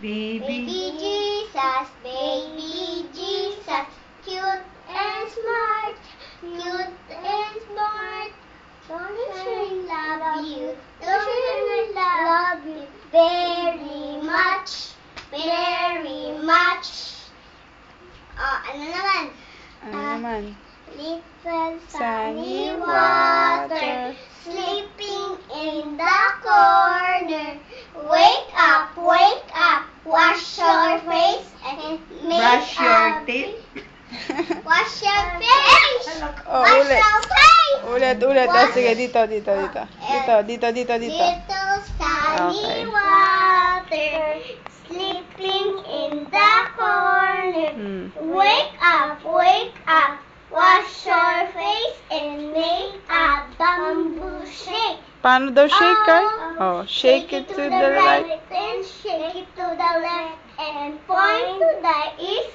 Baby Jesus, baby Jesus, cute and smart, cute and smart. Don't you love you? Don't you love you very much, very much? Ano naman? Ano naman? Little Sunny sunny water, sleeping in the corner. Wake up, wash your face and make Brush your a teeth. Wash your face. Oh, Wash ulit. your face. Ulit. Oh, sige, dito. Dito. Little sunny Okay. water, sleeping in the corner. Wake up, wash your face and make a bamboo shake. Paano daw shake, Kai? Oh, shake it to the right. and shake it to the left and point to the east